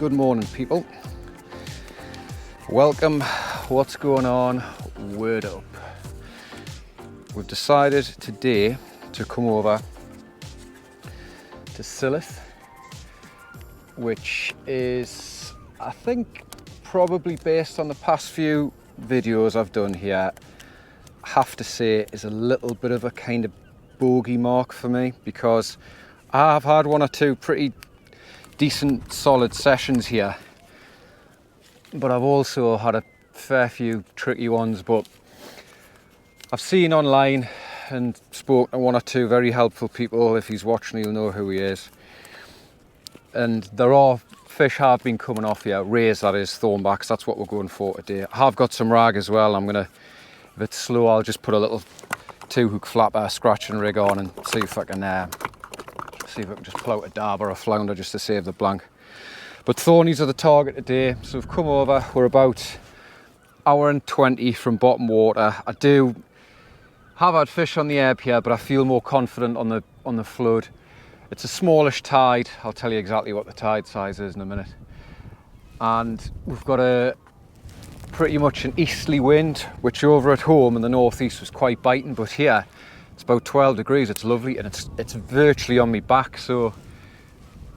Good morning, people. Welcome. What's going on? Word up. We've decided today to come over to Silloth, which is, I think, probably based on the past few videos I've done here, I have to say is a little bit of a kind of bogey mark for me, because I've had one or two pretty decent solid sessions here, but I've also had a fair few tricky ones. But I've seen online and spoken to one or two very helpful people. If he's watching, he'll know who he is. And there are fish have been coming off here, rays that is, thornbacks. That's what we're going for today. I have got some rag as well. I'm gonna, if it's slow, I'll just put a little 2-hook flapper scratching rig on and see if I can just plout a dab or a flounder just to save the blank. But thornies are the target today, so we've come over. We're about hour and 20 from bottom water. I do have had fish on the ebb here, but I feel more confident on the flood. It's a smallish tide. I'll tell you exactly what the tide size is in a minute. And we've got a pretty much an easterly wind, which over at home in the northeast was quite biting, but here it's about 12 degrees. It's lovely, and it's virtually on me back. So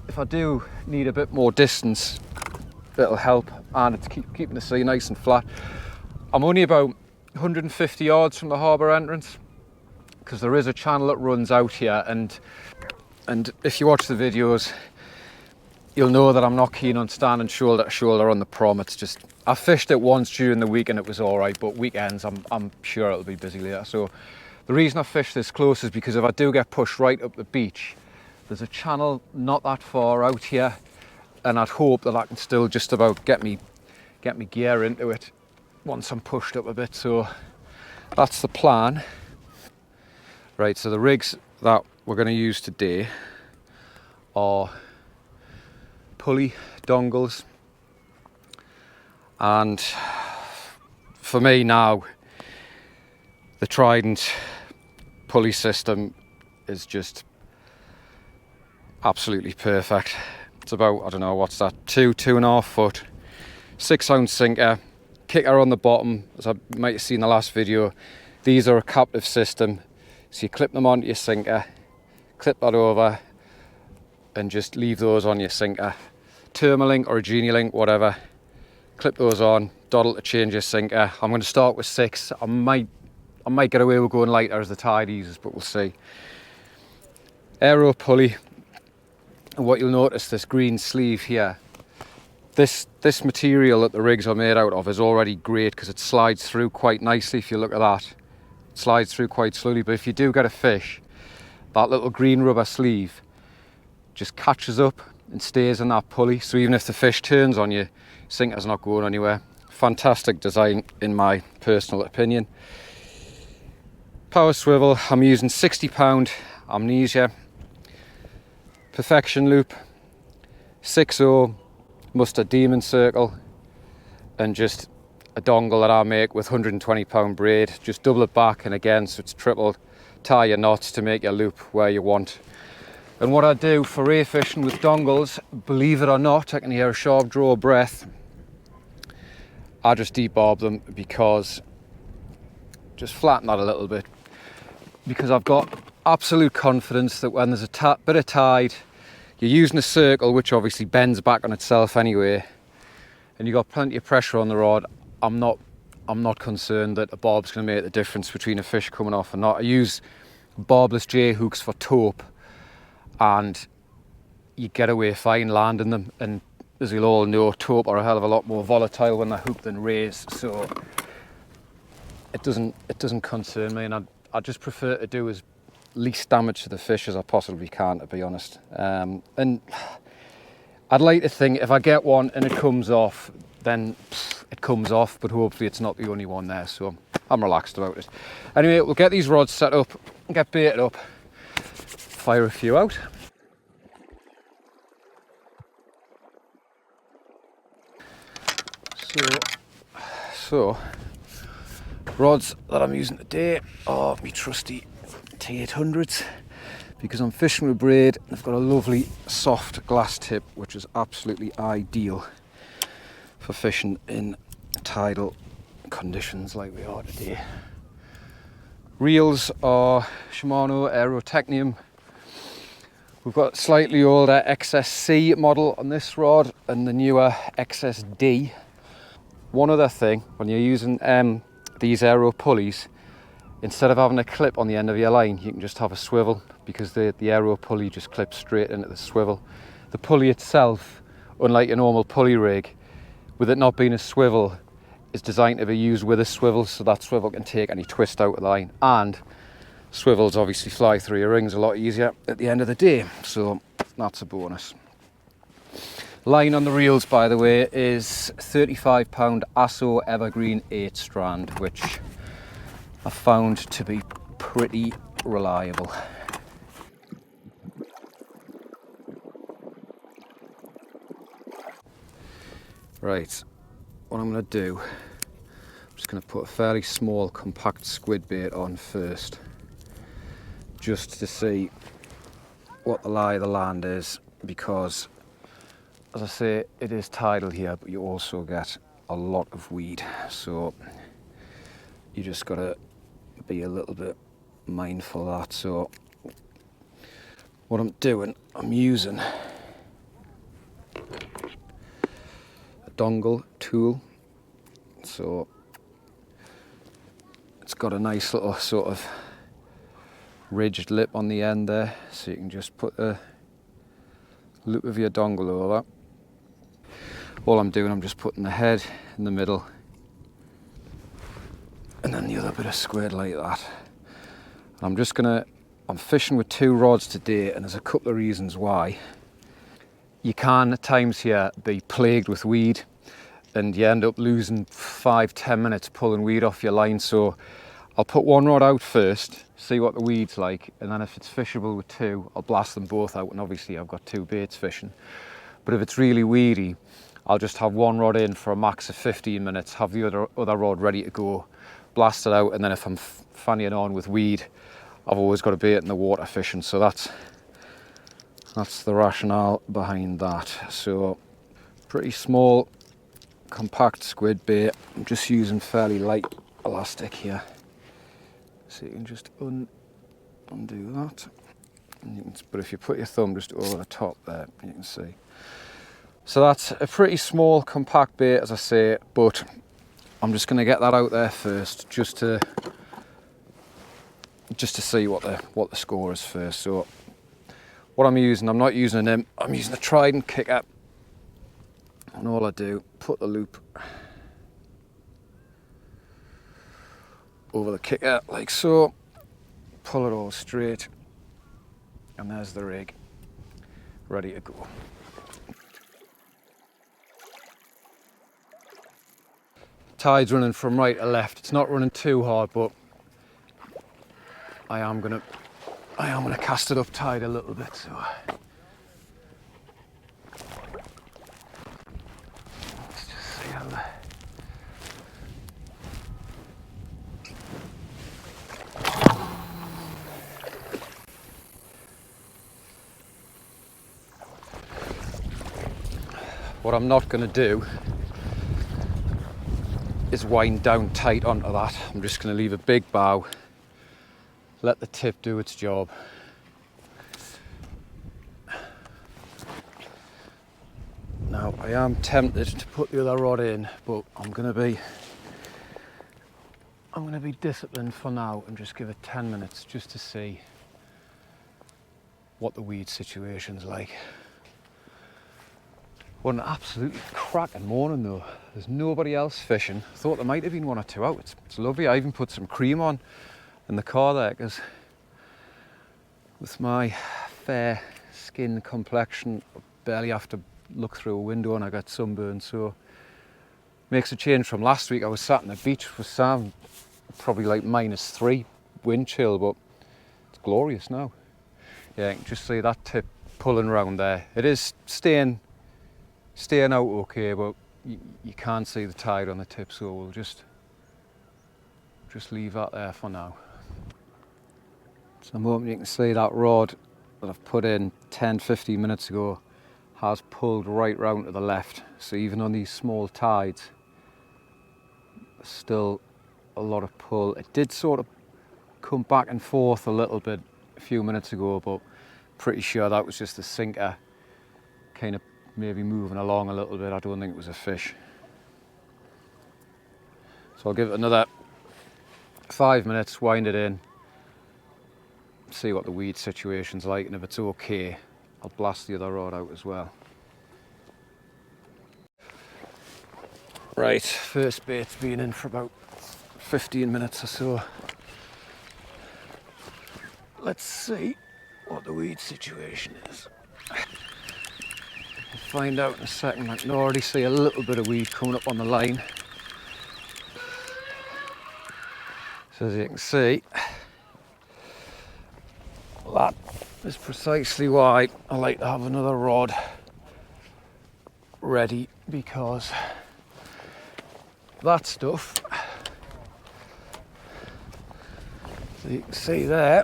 if I do need a bit more distance, it'll help, and it's keeping the sea nice and flat. I'm only about 150 yards from the harbour entrance, because there is a channel that runs out here, and if you watch the videos, you'll know that I'm not keen on standing shoulder to shoulder on the prom. It's just, I fished it once during the week and it was all right, but weekends I'm sure it'll be busy later. So the reason I fish this close is because if I do get pushed right up the beach, there's a channel not that far out here, and I'd hope that I can still just about get me gear into it once I'm pushed up a bit. So that's the plan. Right, so the rigs that we're going to use today are pulley dongles, and for me now the Trident pulley system is just absolutely perfect. It's about, I don't know, what's that, 2.5 foot, 6 ounce sinker, kicker on the bottom. As I might have seen in the last video, these are a captive system, so you clip them onto your sinker, clip that over and just leave those on your sinker. Tourmaline or a Genie Link, whatever, clip those on, dawdle to change your sinker. I'm going to start with 6. I might get away with going lighter as the tide eases, but we'll see. Aero pulley, and what you'll notice, this green sleeve here, this material that the rigs are made out of is already great because it slides through quite nicely. If you look at that, it slides through quite slowly, but if you do get a fish, that little green rubber sleeve just catches up and stays in that pulley, so even if the fish turns on you, sinker's not going anywhere. Fantastic design in my personal opinion. Power swivel, I'm using 60-pound Amnesia, Perfection loop, 6/0 mustard demon circle, and just a dongle that I make with 120-pound braid. Just double it back and again, so it's tripled. Tie your knots to make your loop where you want. And what I do for ray fishing with dongles, believe it or not, I can hear a sharp draw of breath. I just debarb them, because just flatten that a little bit, because I've got absolute confidence that when there's a bit of tide, you're using a circle which obviously bends back on itself anyway, and you've got plenty of pressure on the rod. I'm not concerned that a barb's going to make the difference between a fish coming off or not. I use barbless J hooks for taupe, and you get away fine landing them, and as you'll all know, taupe are a hell of a lot more volatile when they're hooked than rays, so it doesn't concern me, and I just prefer to do as least damage to the fish as I possibly can, to be honest. And I'd like to think if I get one and it comes off, then it comes off, but hopefully it's not the only one there, so I'm relaxed about it. Anyway, we'll get these rods set up, get baited up, fire a few out. So rods that I'm using today are my trusty T800s, because I'm fishing with braid. They've got a lovely soft glass tip, which is absolutely ideal for fishing in tidal conditions like we are today. Reels are Shimano Aerotechnium. We've got slightly older XSC model on this rod and the newer XSD. One other thing, when you're using these aero pulleys, instead of having a clip on the end of your line, you can just have a swivel, because the aero pulley just clips straight into the swivel. The pulley itself, unlike a normal pulley rig, with it not being a swivel, is designed to be used with a swivel, so that swivel can take any twist out of the line, and swivels obviously fly through your rings a lot easier at the end of the day, so that's a bonus. Line on the reels, by the way, is 35 pound Asso Evergreen 8 strand, which I found to be pretty reliable. Right, what I'm going to do, I'm just going to put a fairly small compact squid bait on first, just to see what the lie of the land is, because as I say, it is tidal here, but you also get a lot of weed, so you just got to be a little bit mindful of that. So what I'm doing, I'm using a dongle tool, so it's got a nice little sort of ridged lip on the end there, so you can just put the loop of your dongle over. All I'm doing, I'm just putting the head in the middle and then the other bit of squid like that. I'm fishing with 2 rods today, and there's a couple of reasons why. You can at times here be plagued with weed and you end up losing 5-10 minutes pulling weed off your line, so I'll put 1 rod out first, see what the weed's like, and then if it's fishable with 2, I'll blast them both out, and obviously I've got 2 baits fishing. But if it's really weedy, I'll just have 1 rod in for a max of 15 minutes, have the other rod ready to go, blast it out, and then if I'm fannying on with weed, I've always got a bait in the water fishing. So that's the rationale behind that. So pretty small, compact squid bait. I'm just using fairly light elastic here, so you can just undo that. But if you put your thumb just over the top there, you can see. So that's a pretty small, compact bait, as I say, but I'm just going to get that out there first, just to see what the score is first. So what I'm using, I'm not using a nymph, I'm using a Trident kicker, and all I do, put the loop over the kicker like so, pull it all straight, and there's the rig ready to go. Tide's running from right to left. It's not running too hard, but I am gonna cast it up tide a little bit. So let's just see how what I'm not going to do is wind down tight onto that. I'm just going to leave a big bow, let the tip do its job. Now I am tempted to put the other rod in, but I'm going to be disciplined for now and just give it 10 minutes just to see what the weed situation's like. What an absolutely cracking morning though. There's nobody else fishing. I thought there might have been 1 or 2 out. It's lovely. I even put some cream on in the car there, because with my fair skin complexion, I barely have to look through a window and I got sunburned. So makes a change from last week. I was sat on the beach with Sam, probably like -3 wind chill, but it's glorious now. Yeah, you can just see that tip pulling around there. It is staying out okay, but you can't see the tide on the tip, so we'll just leave that there for now. So I'm hoping you can see that rod that I've put in 10-15 minutes ago has pulled right round to the left. So even on these small tides, there's still a lot of pull. It did sort of come back and forth a little bit a few minutes ago, but pretty sure that was just the sinker kind of maybe moving along a little bit. I don't think it was a fish. So I'll give it another 5 minutes, wind it in, see what the weed situation's like, and if it's okay, I'll blast the other rod out as well. Right, first bait's been in for about 15 minutes or so. Let's see what the weed situation is. We'll find out in a second. I can already see a little bit of weed coming up on the line. So as you can see, that is precisely why I like to have another rod ready, because that stuff, so you can see there,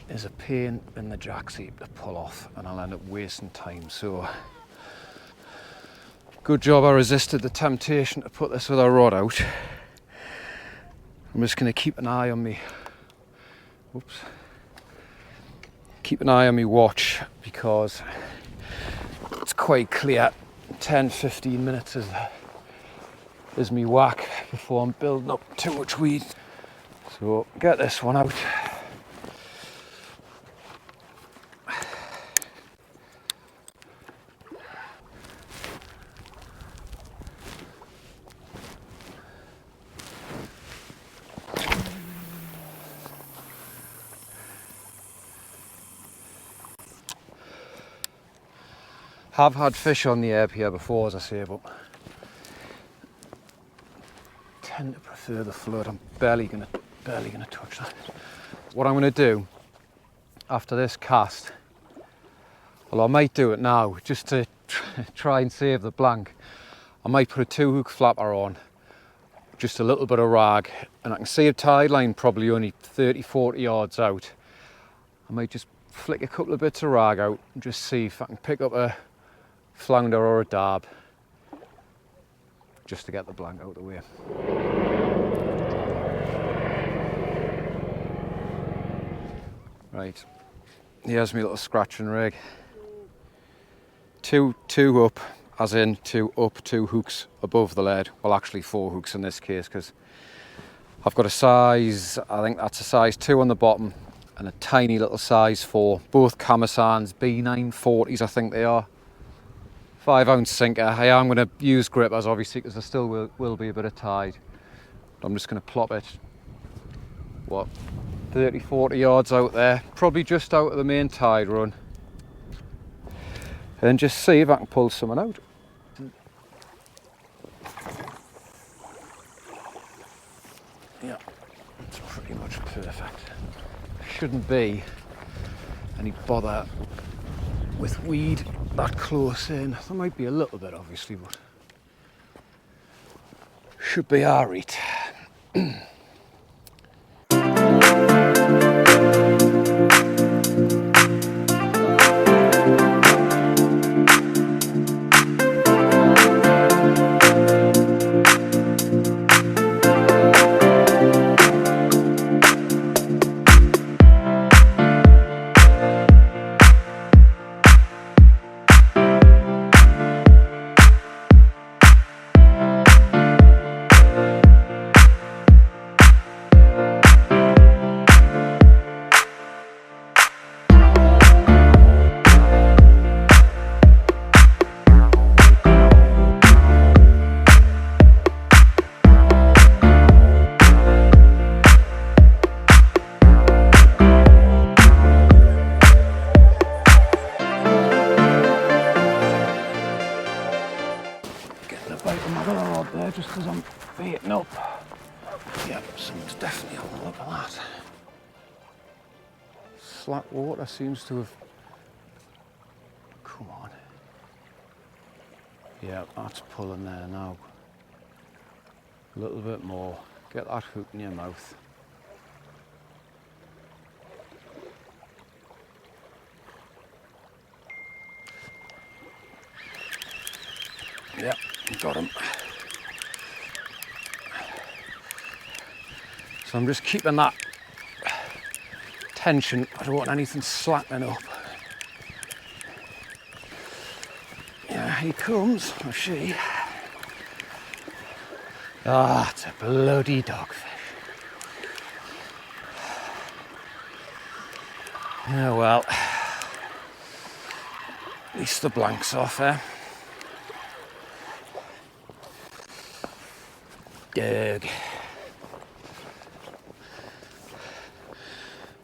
is a pain in the jackseat to pull off, and I'll end up wasting time. So good job I resisted the temptation to put this other rod out. I'm just going to keep an eye on me. Oops. Keep an eye on me watch, because it's quite clear 10-15 minutes is me whack before I'm building up too much weed. So get this one out. Have had fish on the ebb here before, as I say, but tend to prefer the flood. I'm barely gonna touch that. What I'm gonna do after this cast, well, I might do it now just to try and save the blank. I might put a 2-hook flapper on, just a little bit of rag, and I can see a tide line probably only 30-40 yards out. I might just flick a couple of bits of rag out and just see if I can pick up a flounder or a dab, just to get the blank out of the way. Right, here's my little scratching rig. Two up, as in two hooks above the lead. Well, actually 4 hooks in this case, because I've got a size, I think that's a size 2 on the bottom, and a tiny little size 4. Both Camisans B940s, I think they are. 5-ounce sinker. I am going to use grippers, obviously, because there still will be a bit of tide. But I'm just going to plop it, 30-40 yards out there, probably just out of the main tide run, and just see if I can pull someone out. Yeah, it's pretty much perfect. Shouldn't be any bother with weed that close in. There might be a little bit, obviously, but should be alright. Just because I'm baiting up. Yep, someone's definitely having a look at that. Slack water seems to have come on. Yeah, that's pulling there now. A little bit more. Get that hook in your mouth. Yep, got him. So I'm just keeping that tension. I don't want anything slackening up. Yeah, he comes, or she. Ah, it's a bloody dogfish. Oh well, at least the blank's off, eh? Dog.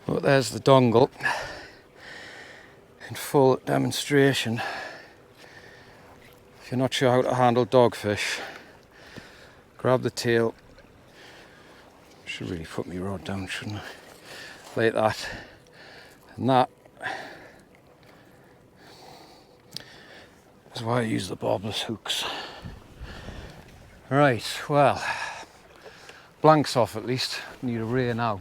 But there's the dongle in full demonstration. If you're not sure how to handle dogfish, grab the tail. Should really put my rod down, shouldn't I? Like that. And that is why I use the barbless hooks. Right, well, blank's off at least. Need a ray now.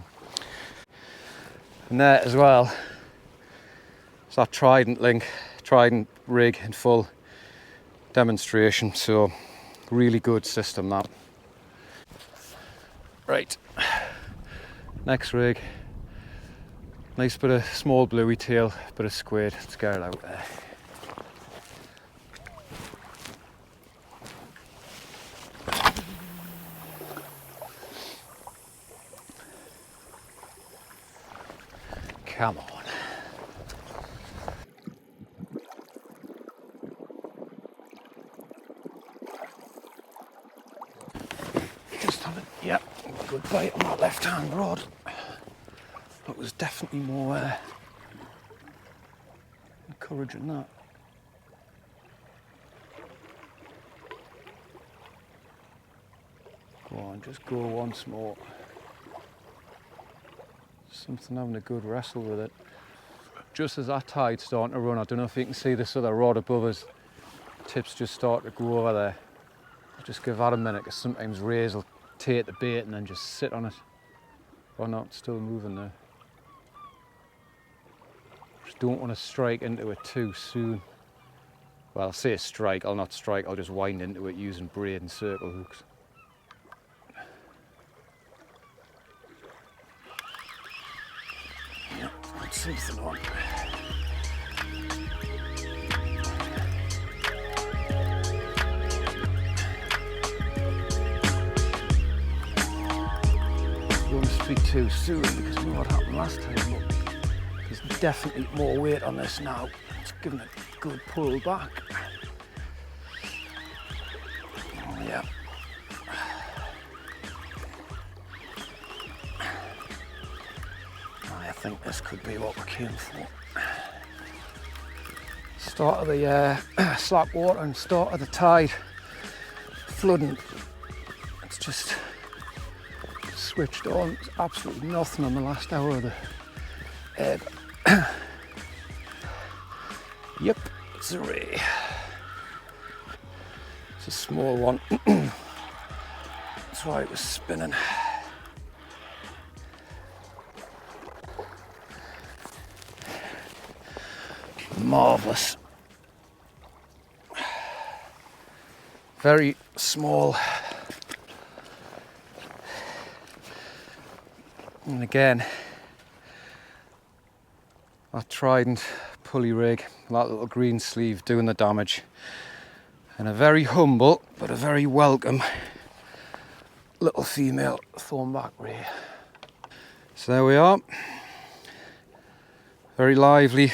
And there as well is that trident rig in full demonstration. So really good system that. Right, next rig. Nice bit of small bluey tail, bit of squid. Let's get it out there. Come on. Just have it. Yep, good bite on that left hand rod. That was definitely more encouraging that. Go on, just go once more. Something having a good wrestle with it. Just as that tide's starting to run, I don't know if you can see this other rod above us. Tips just start to go over there. Just give that a minute, because sometimes rays will take the bait and then just sit on it. Or not, still moving there. Just don't want to strike into it too soon. Well, I'll say strike, I'll not strike, I'll just wind into it using braid and circle hooks. Yep, that's something on. Don't want to speak too soon because I know what happened last time. Look, there's definitely more weight on this now. It's giving it a good pull back. Oh, yeah. I think this could be what we came for. Start of the slack water and start of the tide flooding. It's just switched on. There's absolutely nothing on the last hour of the ebb. Yep, it's a ray. It's a small one. That's why it was spinning. Marvellous. Very small. And again, that trident pulley rig, that little green sleeve doing the damage. And a very humble, but a very welcome little female thornback ray. So there we are. Very lively.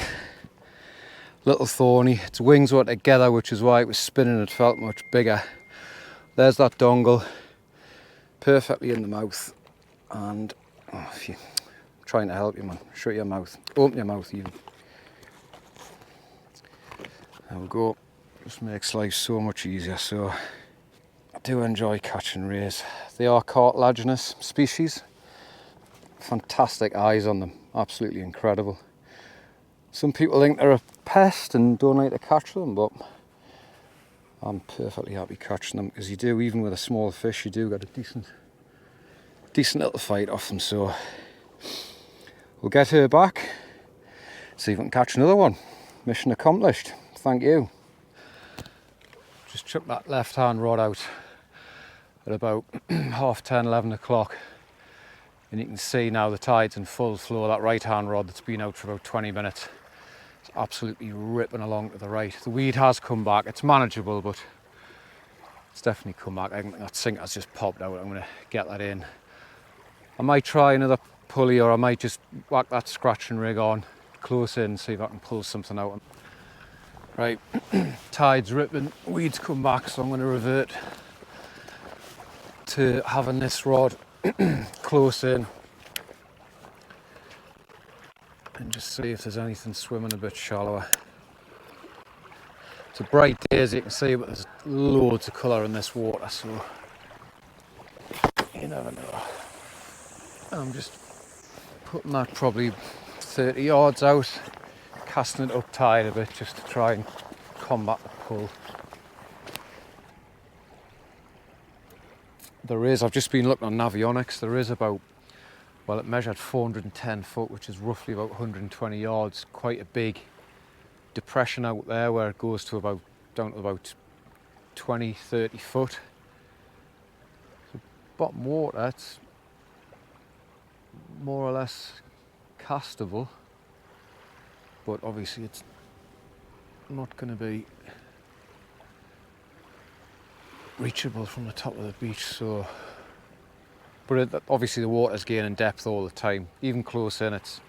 Little thorny. Its wings were together, which is why it was spinning. It felt much bigger. There's that dongle, perfectly in the mouth. And oh, if you, I'm trying to help you, man. Shut your mouth. Open your mouth, even. There we go. Just makes life so much easier. So I do enjoy catching rays. They are cartilaginous species. Fantastic eyes on them. Absolutely incredible. Some people think they're a pest and don't like to catch them, but I'm perfectly happy catching them, because you do, even with a small fish, you do get a decent little fight off them. So we'll get her back, see if we can catch another one. Mission accomplished. Thank you. Just chucked that left hand rod out at about 10:30, 11 o'clock, and you can see now the tide's in full flow. That right hand rod that's been out for about 20 minutes, it's absolutely ripping along to the right. The weed has come back. It's manageable, but it's definitely come back. I think that sinker's just popped out. I'm going to get that in. I might try another pulley, or I might just whack that scratching rig on close in and see if I can pull something out. Right, tide's ripping, weeds come back, so I'm going to revert to having this rod close in and just see if there's anything swimming a bit shallower. It's a bright day, as you can see, but there's loads of colour in this water, so you never know. I'm just putting that probably 30 yards out, casting it up tide a bit just to try and combat the pull. There is, I've just been looking on Navionics, there is about, well, it measured 410 foot, which is roughly about 120 yards, quite a big depression out there where it goes to about, down to about 20, 30 foot. So bottom water, it's more or less castable, but obviously it's not going to be reachable from the top of the beach. So, but obviously the water's gaining depth all the time. Even close in, it's,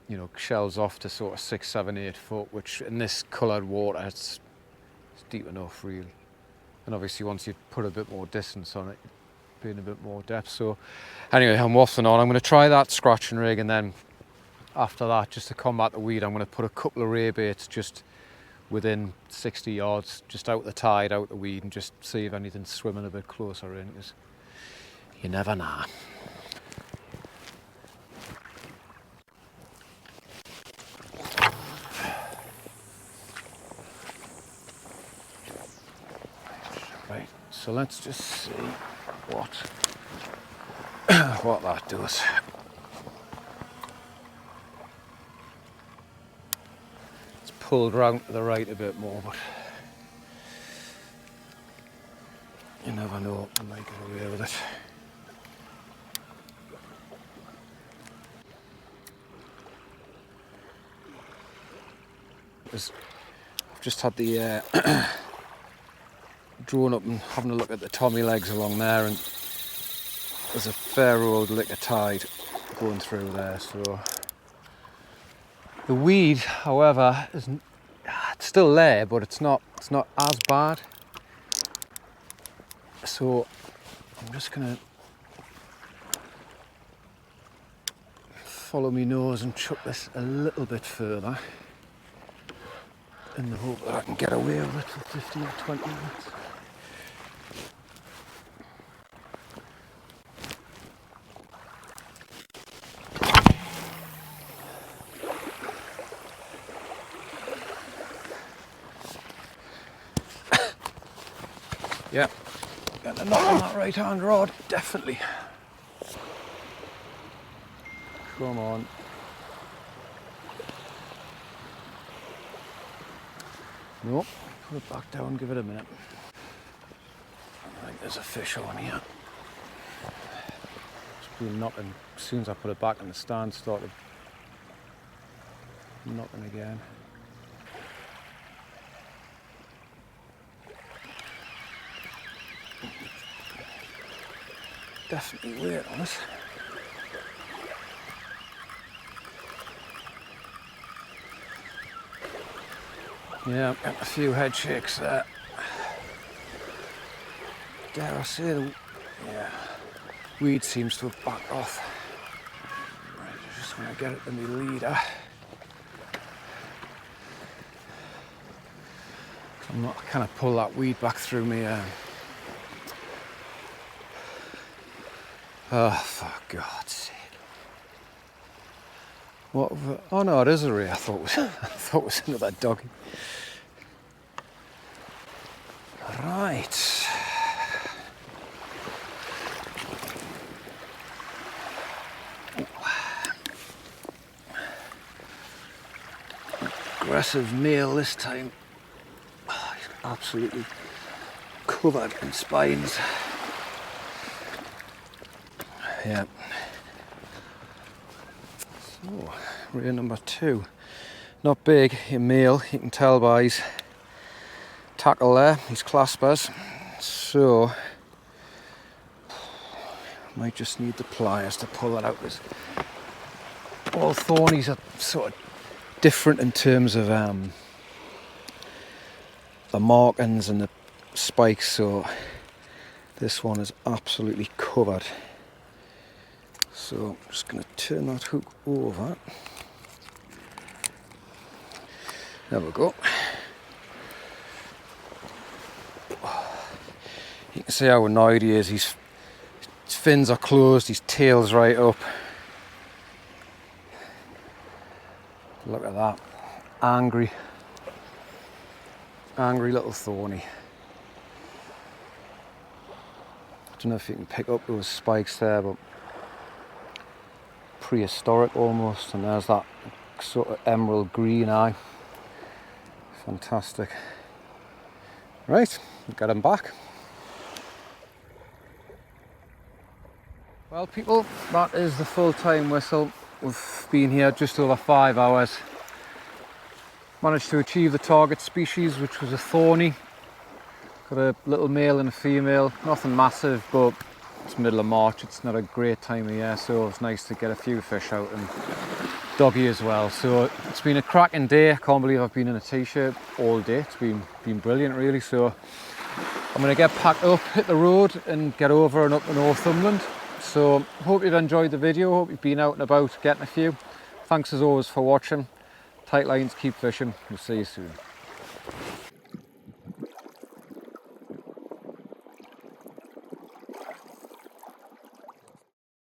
you know, shells off to sort of 6, 7, 8 foot, which in this coloured water it's deep enough really. And obviously once you put a bit more distance on it, being a bit more depth. So anyway, I'm waffling on. I'm going to try that scratching rig, and then after that, just to combat the weed, I'm going to put a couple of ray baits just within 60 yards, just out the tide, out the weed, and just see if anything's swimming a bit closer in, because you never know. Right, so let's just see what that does. It's pulled round to the right a bit more, but you never know, I might get away with it. I've just had the drone up and having a look at the tommy legs along there, and there's a fair old lick of tide going through there. So the weed, however, it's still there, but it's not as bad. So I'm just gonna follow my nose and chuck this a little bit further in the hope that I can get away with it for 15 or 20 minutes. Yeah, got a knock on that right hand rod, definitely. Come on. Nope, put it back down, give it a minute. I think there's a fish on here. It's been knocking, as soon as I put it back in the stand, started knocking again. Definitely weight on it. Yeah, I've got a few head shakes there. Dare I say, weed seems to have backed off. Right, I just want to get it in the leader. I'm not kind of pull that weed back through me. Oh, for God's sake! What? Oh no, it is a ray. I thought it was another doggy. Right. Aggressive male this time. Oh, he's absolutely covered in spines. Yeah. So, rear number 2. Not big, a male, you can tell by his tackle there, his claspers. So, might just need the pliers to pull that out. All thornies are sort of different in terms of the markings and the spikes, so this one is absolutely covered. So I'm just going to turn that hook over. There we go. You can see how annoyed he is. His fins are closed, his tail's right up. Look at that. Angry little thorny. I don't know if you can pick up those spikes there, but prehistoric almost, and there's that sort of emerald green eye. Fantastic. Right, get him back. Well people, that is the full-time whistle. We've been here just over 5 hours. Managed to achieve the target species, which was a thorny. Got a little male and a female, nothing massive, but it's middle of March, it's not a great time of year, so it's nice to get a few fish out, and doggy as well. So it's been a cracking day. I can't believe I've been in a t-shirt all day. It's been brilliant really. So I'm going to get packed up, hit the road and get over and up to Northumberland. So hope you've enjoyed the video, hope you've been out and about getting a few. Thanks as always for watching. Tight lines, keep fishing, we'll see you soon.